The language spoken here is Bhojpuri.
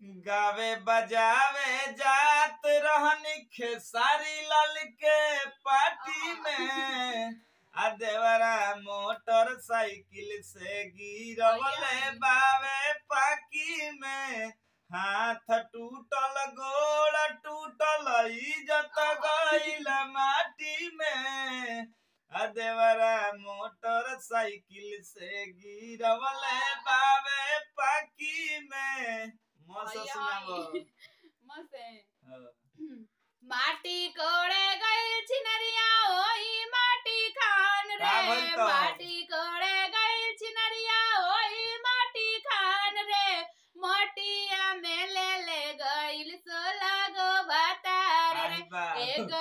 गावे बजावे जात रहनी खेसारी लाल के पार्टी में आ देवरा मोटरसाइकिल से गिरवले बावे पाकी में हाथ टूटल गोड़ टूटल इज्जत गइल माटी में आ देवरा मोटरसाइकिल से गिरवले बावे पाकी में मस्त सुनाबो मस्त है माटी कोड़े गई छिनरिया ओही माटी खान रे माटी कोड़े गई छिनरिया ओही माटी खान रे मोटिया में ले गइल 16 गो बतार रे एक